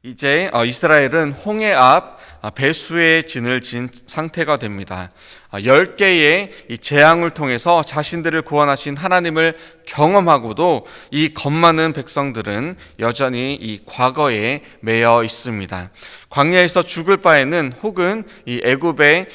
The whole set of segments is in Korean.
이제 이스라엘은 홍해 앞 배수의 진을 진 상태가 됩니다. 10개의 이 재앙을 통해서 자신들을 구원하신 하나님을 경험하고도 이 겁 많은 백성들은 여전히 이 과거에 매여 있습니다. 광야에서 죽을 바에는, 혹은 이 애굽의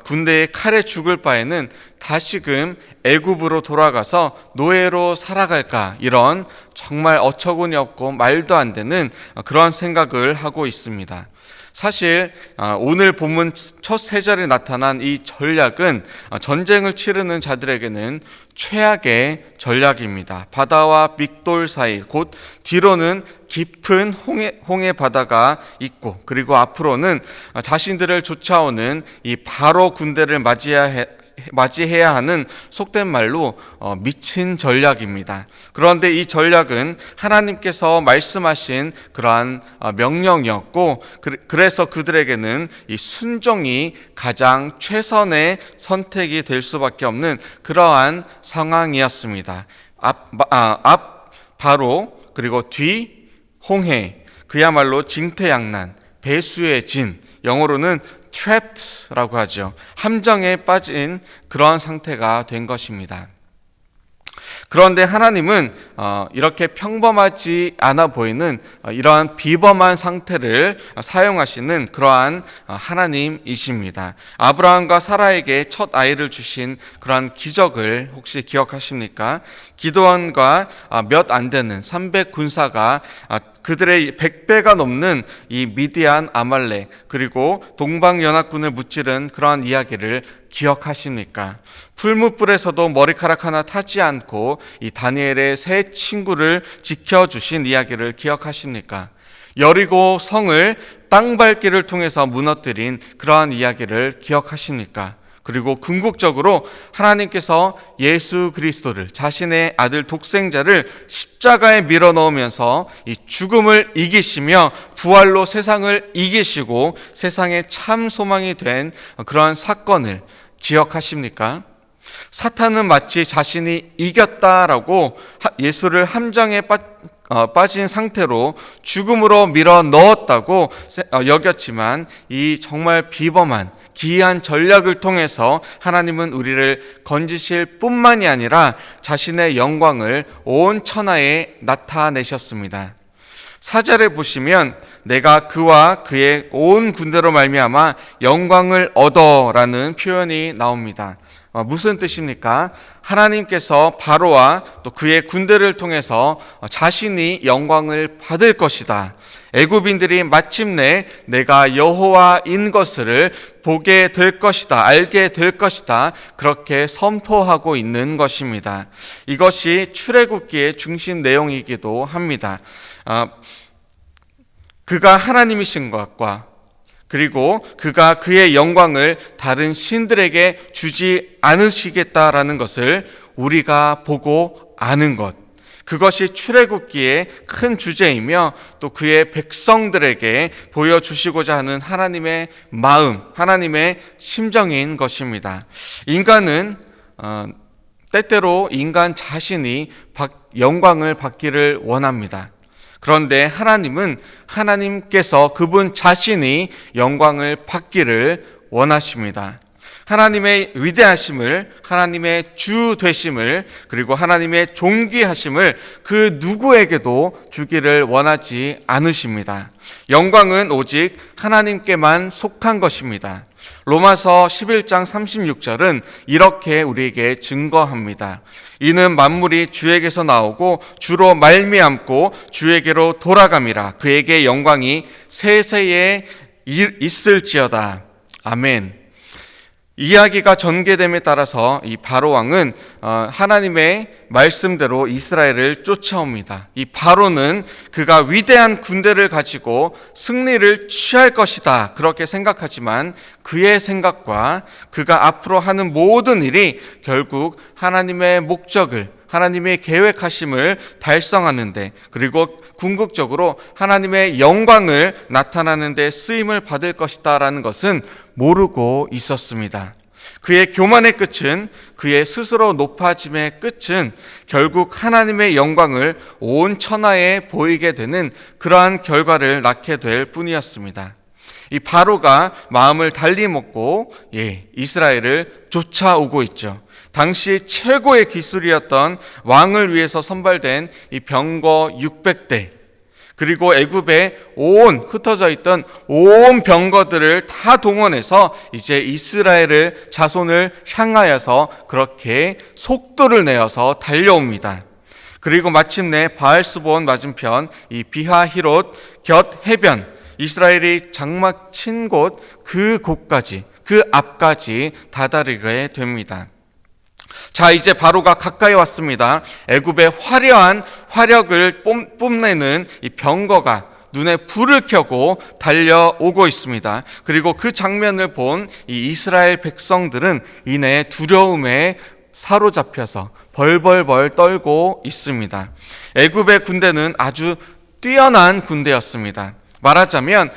군대의 칼에 죽을 바에는 다시금 애굽으로 돌아가서 노예로 살아갈까, 이런 정말 어처구니 없고 말도 안 되는 그런 생각을 하고 있습니다. 사실 오늘 본문 첫 세 절에 나타난 이 전략은 전쟁을 치르는 자들에게는 최악의 전략입니다. 바다와 믹돌 사이, 곧 뒤로는 깊은 홍해 바다가 있고, 그리고 앞으로는 자신들을 쫓아오는 이 바로 군대를 맞이해야 하는, 속된 말로 미친 전략입니다. 그런데 이 전략은 하나님께서 말씀하신 그러한 명령이었고, 그래서 그들에게는 이 순종이 가장 최선의 선택이 될 수밖에 없는 그러한 상황이었습니다. 앞 바로, 그리고 뒤 홍해, 그야말로 징태양난, 배수의 진, 영어로는 trapped라고 하죠. 함정에 빠진 그런 상태가 된 것입니다. 그런데 하나님은 이렇게 평범하지 않아 보이는 이러한 비범한 상태를 사용하시는 그러한 하나님이십니다. 아브라함과 사라에게 첫 아이를 주신 그러한 기적을 혹시 기억하십니까? 기드온과 몇 안 되는 300 군사가 그들의 100배가 넘는 이 미디안, 아말렉, 그리고 동방연합군을 무찌른 그러한 이야기를 기억하십니까? 풀무불에서도 머리카락 하나 타지 않고 이 다니엘의 세 친구를 지켜주신 이야기를 기억하십니까? 여리고 성을 땅밟기를 통해서 무너뜨린 그러한 이야기를 기억하십니까? 그리고 궁극적으로 하나님께서 예수 그리스도를, 자신의 아들 독생자를 십자가에 밀어넣으면서 이 죽음을 이기시며 부활로 세상을 이기시고 세상의 참 소망이 된 그러한 사건을 기억하십니까? 사탄은 마치 자신이 이겼다라고 예수를 함정에 빠진 상태로 죽음으로 밀어 넣었다고 여겼지만, 이 정말 비범한 기이한 전략을 통해서 하나님은 우리를 건지실 뿐만이 아니라 자신의 영광을 온 천하에 나타내셨습니다. 4절에 보시면 내가 그와 그의 온 군대로 말미암아 영광을 얻어라는 표현이 나옵니다. 무슨 뜻입니까? 하나님께서 바로와 또 그의 군대를 통해서 자신이 영광을 받을 것이다. 애굽인들이 마침내 내가 여호와인 것을 보게 될 것이다, 알게 될 것이다, 그렇게 선포하고 있는 것입니다. 이것이 출애굽기의 중심 내용이기도 합니다. 그가 하나님이신 것과, 그리고 그가 그의 영광을 다른 신들에게 주지 않으시겠다라는 것을 우리가 보고 아는 것, 그것이 출애굽기의 큰 주제이며 또 그의 백성들에게 보여주시고자 하는 하나님의 마음, 하나님의 심정인 것입니다. 인간은 때때로 인간 자신이 영광을 받기를 원합니다. 그런데 하나님은 하나님께서 그분 자신이 영광을 받기를 원하십니다. 하나님의 위대하심을, 하나님의 주 되심을, 그리고 하나님의 존귀하심을 그 누구에게도 주기를 원하지 않으십니다. 영광은 오직 하나님께만 속한 것입니다. 로마서 11장 36절은 이렇게 우리에게 증거합니다. 이는 만물이 주에게서 나오고 주로 말미암고 주에게로 돌아감이라. 그에게 영광이 세세에 있을지어다. 아멘. 이야기가 전개됨에 따라서 이 바로왕은 하나님의 말씀대로 이스라엘을 쫓아옵니다. 이 바로는 그가 위대한 군대를 가지고 승리를 취할 것이다, 그렇게 생각하지만 그의 생각과 그가 앞으로 하는 모든 일이 결국 하나님의 목적을, 하나님의 계획하심을 달성하는데, 그리고 궁극적으로 하나님의 영광을 나타나는 데 쓰임을 받을 것이다 라는 것은 모르고 있었습니다. 그의 교만의 끝은, 그의 스스로 높아짐의 끝은 결국 하나님의 영광을 온 천하에 보이게 되는 그러한 결과를 낳게 될 뿐이었습니다. 이 바로가 마음을 달리 먹고 이스라엘을 쫓아오고 있죠. 당시 최고의 기술이었던 왕을 위해서 선발된 이 병거 600대, 그리고 애굽에 흩어져 있던 온 병거들을 다 동원해서 이제 이스라엘을 자손을 향하여서 그렇게 속도를 내어서 달려옵니다. 그리고 마침내 바알스본 맞은편 이 비하히롯 곁 해변, 이스라엘이 장막 친 곳 그곳까지, 그 앞까지 다다르게 됩니다. 자, 이제 바로가 가까이 왔습니다. 애굽의 화려한 화력을 뽐내는 이 병거가 눈에 불을 켜고 달려오고 있습니다. 그리고 그 장면을 본 이 이스라엘 백성들은 이내 두려움에 사로잡혀서 벌벌벌 떨고 있습니다. 애굽의 군대는 아주 뛰어난 군대였습니다. 말하자면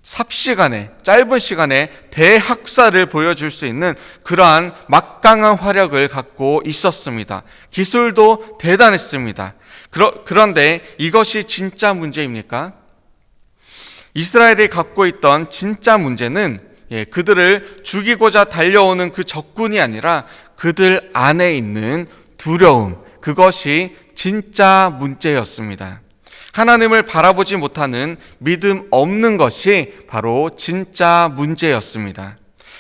삽시간에, 짧은 시간에 대학살을 보여줄 수 있는 그러한 막강한 화력을 갖고 있었습니다. 기술도 대단했습니다. 그런데 이것이 진짜 문제입니까? 이스라엘이 갖고 있던 진짜 문제는 그들을 죽이고자 달려오는 그 적군이 아니라 그들 안에 있는 두려움, 그것이 진짜 문제였습니다. 하나님을 바라보지 못하는 믿음 없는 것이 바로 진짜 문제였습니다.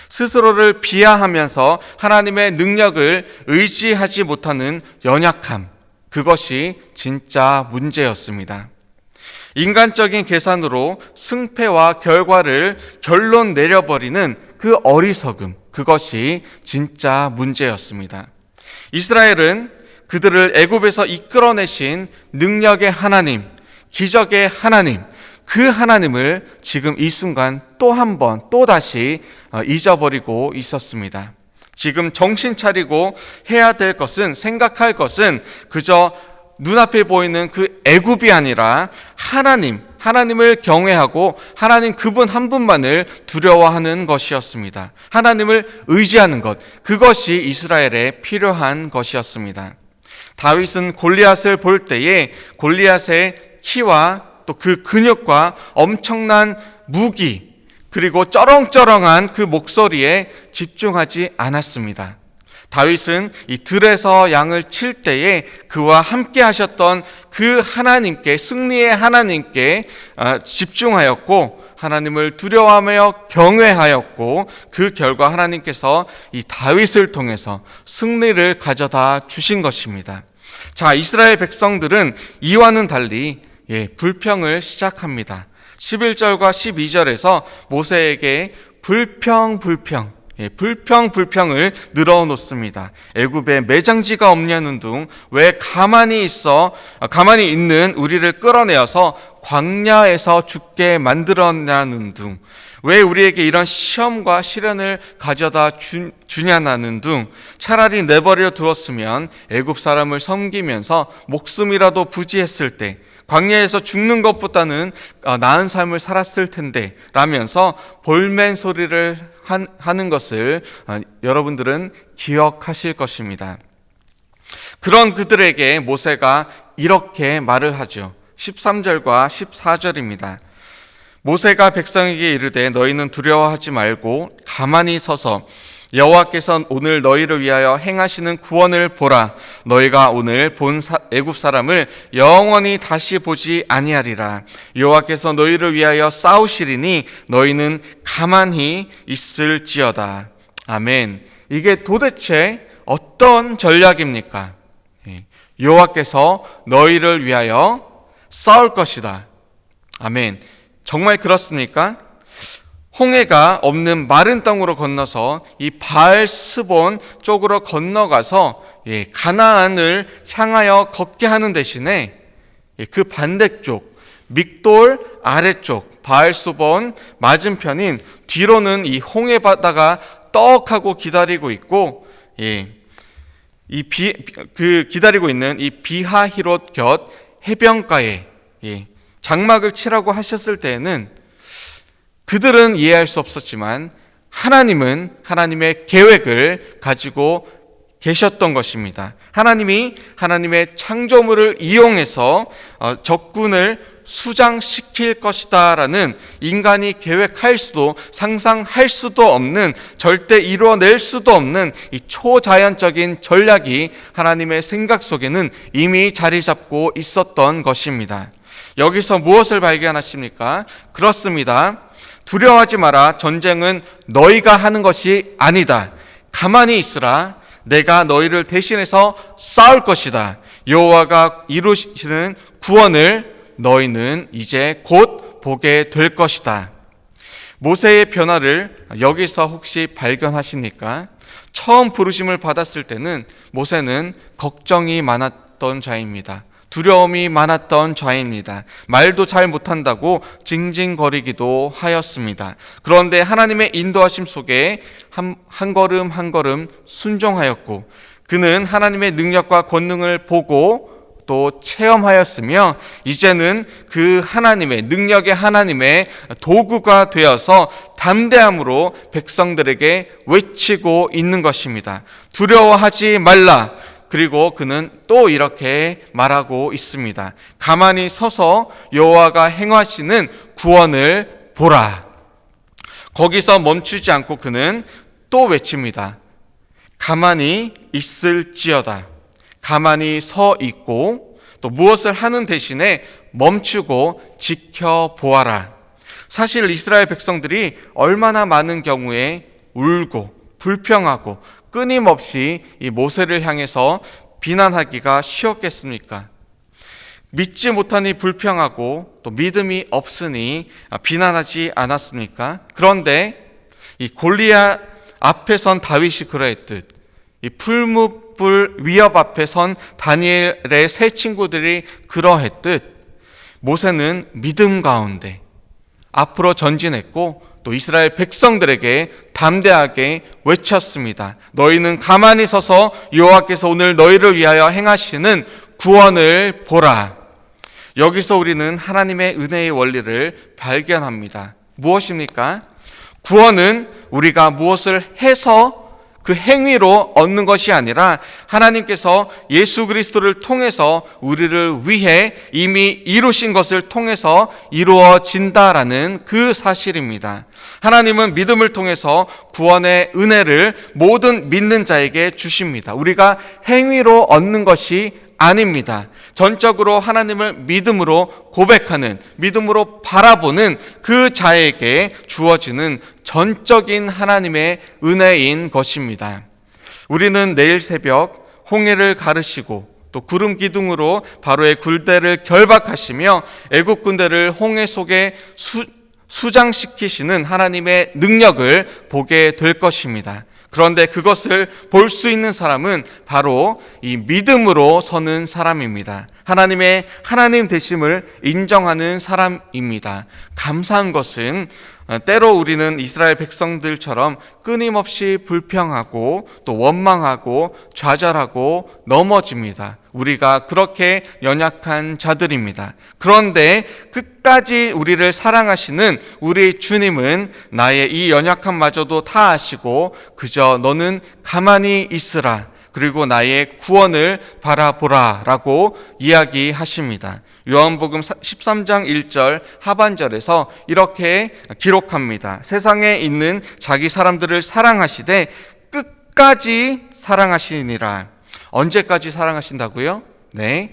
스스로를 비하하면서 하나님의 능력을 의지하지 못하는 연약함, 그것이 진짜 문제였습니다. 인간적인 계산으로 승패와 결과를 결론 내려버리는 그 어리석음, 그것이 진짜 문제였습니다. 이스라엘은 그들을 애굽에서 이끌어내신 능력의 하나님, 기적의 하나님, 그 하나님을 지금 이 순간 또 한 번, 또 다시 잊어버리고 있었습니다. 지금 정신 차리고 해야 될 것은, 생각할 것은 그저 눈앞에 보이는 그 애굽이 아니라 하나님을 경외하고 하나님 그분 한 분만을 두려워하는 것이었습니다. 하나님을 의지하는 것, 그것이 이스라엘에 필요한 것이었습니다. 다윗은 골리앗을 볼 때에 골리앗의 키와 또 그 근육과 엄청난 무기, 그리고 쩌렁쩌렁한 그 목소리에 집중하지 않았습니다. 다윗은 이 들에서 양을 칠 때에 그와 함께 하셨던 그 하나님께, 승리의 하나님께 집중하였고, 하나님을 두려워하며 경외하였고, 그 결과 하나님께서 이 다윗을 통해서 승리를 가져다 주신 것입니다. 자, 이스라엘 백성들은 이와는 달리 불평을 시작합니다. 11절과 12절에서 모세에게 불평을 늘어놓습니다. 애굽에 매장지가 없냐는 둥, 왜 가만히 있는 우리를 끌어내어서 광야에서 죽게 만들었냐는 둥, 왜 우리에게 이런 시험과 시련을 가져다 주냐는 둥, 차라리 내버려 두었으면 애굽 사람을 섬기면서 목숨이라도 부지했을 때 광야에서 죽는 것보다는 나은 삶을 살았을 텐데 라면서 볼멘 소리를 하는 것을 여러분들은 기억하실 것입니다. 그런 그들에게 모세가 이렇게 말을 하죠. 13절과 14절입니다. 모세가 백성에게 이르되 너희는 두려워하지 말고 가만히 서서 여호와께서 오늘 너희를 위하여 행하시는 구원을 보라. 너희가 오늘 본 애굽 사람을 영원히 다시 보지 아니하리라. 여호와께서 너희를 위하여 싸우시리니 너희는 가만히 있을지어다. 아멘. 이게 도대체 어떤 전략입니까? 여호와께서 너희를 위하여 싸울 것이다. 아멘. 정말 그렇습니까? 홍해가 없는 마른 땅으로 건너서 이 바알스본 쪽으로 건너가서 가나안을 향하여 걷게 하는 대신에 그 반대쪽 믹돌 아래쪽 바알스본 맞은편인 뒤로는 이 홍해 바다가 떡하고 기다리고 있고, 기다리고 있는 이 비하히롯 곁 해변가에 장막을 치라고 하셨을 때에는 그들은 이해할 수 없었지만 하나님은 하나님의 계획을 가지고 계셨던 것입니다. 하나님이 하나님의 창조물을 이용해서 적군을 수장시킬 것이다라는 인간이 계획할 수도 상상할 수도 없는, 절대 이루어낼 수도 없는 이 초자연적인 전략이 하나님의 생각 속에는 이미 자리 잡고 있었던 것입니다. 여기서 무엇을 발견하십니까? 그렇습니다. 두려워하지 마라. 전쟁은 너희가 하는 것이 아니다. 가만히 있으라. 내가 너희를 대신해서 싸울 것이다. 여호와가 이루시는 구원을 너희는 이제 곧 보게 될 것이다. 모세의 변화를 여기서 혹시 발견하십니까? 처음 부르심을 받았을 때는 모세는 걱정이 많았던 자입니다. 두려움이 많았던 자입니다. 말도 잘 못한다고 징징거리기도 하였습니다. 그런데 하나님의 인도하심 속에 한 걸음 한 걸음 순종하였고, 그는 하나님의 능력과 권능을 보고 또 체험하였으며, 이제는 그 하나님의 능력의 하나님의 도구가 되어서 담대함으로 백성들에게 외치고 있는 것입니다. 두려워하지 말라. 그리고 그는 또 이렇게 말하고 있습니다. 가만히 서서 여호와가 행하시는 구원을 보라. 거기서 멈추지 않고 그는 또 외칩니다. 가만히 있을지어다. 가만히 서 있고 또 무엇을 하는 대신에 멈추고 지켜보아라. 사실 이스라엘 백성들이 얼마나 많은 경우에 울고 불평하고 끊임없이 이 모세를 향해서 비난하기가 쉬웠겠습니까? 믿지 못하니 불평하고 또 믿음이 없으니 비난하지 않았습니까? 그런데 이 골리앗 앞에 선 다윗이 그러했듯, 이 풀무불 위협 앞에 선 다니엘의 세 친구들이 그러했듯, 모세는 믿음 가운데 앞으로 전진했고 또 이스라엘 백성들에게 담대하게 외쳤습니다. 너희는 가만히 서서 여호와께서 오늘 너희를 위하여 행하시는 구원을 보라. 여기서 우리는 하나님의 은혜의 원리를 발견합니다. 무엇입니까? 구원은 우리가 무엇을 해서 그 행위로 얻는 것이 아니라 하나님께서 예수 그리스도를 통해서 우리를 위해 이미 이루신 것을 통해서 이루어진다라는 그 사실입니다. 하나님은 믿음을 통해서 구원의 은혜를 모든 믿는 자에게 주십니다. 우리가 행위로 얻는 것이 아닙니다. 전적으로 하나님을 믿음으로 고백하는, 믿음으로 바라보는 그 자에게 주어지는 전적인 하나님의 은혜인 것입니다. 우리는 내일 새벽 홍해를 가르시고 또 구름 기둥으로 바로의 굴대를 결박하시며 애국 군대를 홍해 속에 수장시키시는 하나님의 능력을 보게 될 것입니다. 그런데 그것을 볼 수 있는 사람은 바로 이 믿음으로 서는 사람입니다. 하나님의 하나님 되심을 인정하는 사람입니다. 감사한 것은 때로 우리는 이스라엘 백성들처럼 끊임없이 불평하고 또 원망하고 좌절하고 넘어집니다. 우리가 그렇게 연약한 자들입니다. 그런데 끝까지 우리를 사랑하시는 우리 주님은 나의 이 연약함마저도 다 아시고 그저 너는 가만히 있으라, 그리고 나의 구원을 바라보라 라고 이야기하십니다. 요한복음 13장 1절 하반절에서 이렇게 기록합니다. 세상에 있는 자기 사람들을 사랑하시되 끝까지 사랑하시니라. 언제까지 사랑하신다고요? 네,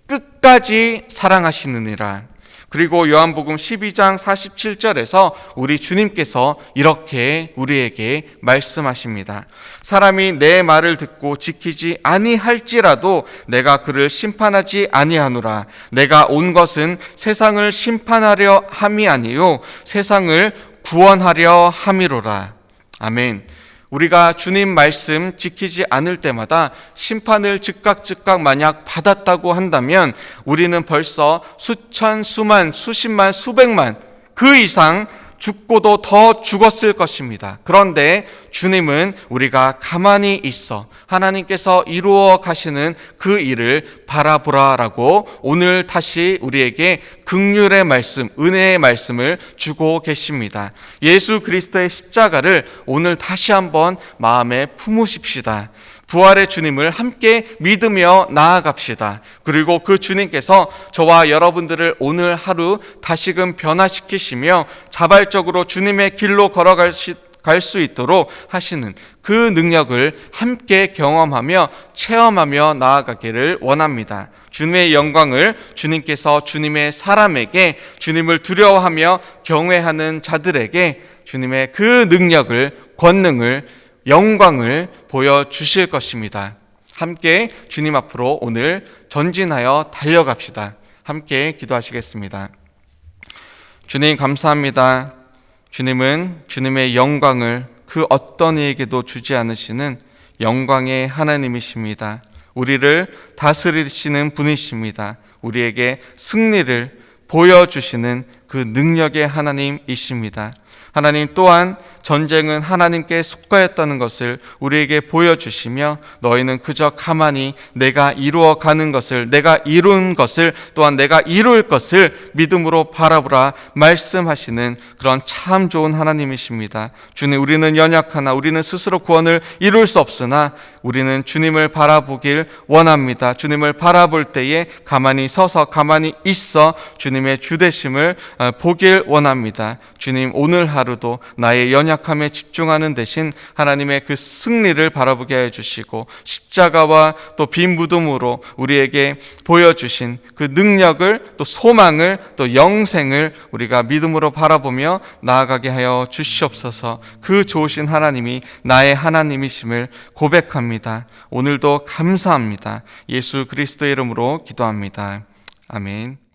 끝까지 사랑하시느니라. 그리고 요한복음 12장 47절에서 우리 주님께서 이렇게 우리에게 말씀하십니다. 사람이 내 말을 듣고 지키지 아니할지라도 내가 그를 심판하지 아니하노라. 내가 온 것은 세상을 심판하려 함이 아니요 세상을 구원하려 함이로라. 아멘. 우리가 주님 말씀 지키지 않을 때마다 심판을 즉각 만약 받았다고 한다면 우리는 벌써 수천, 수만, 수십만, 수백만 그 이상 죽고도 더 죽었을 것입니다. 그런데 주님은 우리가 가만히 있어 하나님께서 이루어 가시는 그 일을 바라보라라고 오늘 다시 우리에게 긍휼의 말씀, 은혜의 말씀을 주고 계십니다. 예수 그리스도의 십자가를 오늘 다시 한번 마음에 품으십시다. 부활의 주님을 함께 믿으며 나아갑시다. 그리고 그 주님께서 저와 여러분들을 오늘 하루 다시금 변화시키시며 자발적으로 주님의 길로 걸어갈 수 있도록 하시는 그 능력을 함께 경험하며 체험하며 나아가기를 원합니다. 주님의 영광을 주님께서 주님의 사람에게, 주님을 두려워하며 경외하는 자들에게 주님의 그 능력을, 권능을, 영광을 보여주실 것입니다. 함께 주님 앞으로 오늘 전진하여 달려갑시다. 함께 기도하시겠습니다. 주님 감사합니다. 주님은 주님의 영광을 그 어떤 이에게도 주지 않으시는 영광의 하나님이십니다. 우리를 다스리시는 분이십니다. 우리에게 승리를 보여주시는 그 능력의 하나님이십니다. 하나님 또한 전쟁은 하나님께 속하였다는 것을 우리에게 보여주시며 너희는 그저 가만히 내가 이루어가는 것을, 내가 이룬 것을, 또한 내가 이룰 것을 믿음으로 바라보라 말씀하시는 그런 참 좋은 하나님이십니다. 주님, 우리는 연약하나 우리는 스스로 구원을 이룰 수 없으나 우리는 주님을 바라보길 원합니다. 주님을 바라볼 때에 가만히 서서 가만히 있어 주님의 주되심을 보길 원합니다. 주님, 오늘 하루도 나의 연약함에 집중하는 대신 하나님의 그 승리를 바라보게 해주시고 십자가와 또 빈 무덤으로 우리에게 보여주신 그 능력을, 또 소망을, 또 영생을 우리가 믿음으로 바라보며 나아가게 하여 주시옵소서. 그 좋으신 하나님이 나의 하나님이심을 고백합니다. 오늘도 감사합니다. 예수 그리스도의 이름으로 기도합니다. 아멘.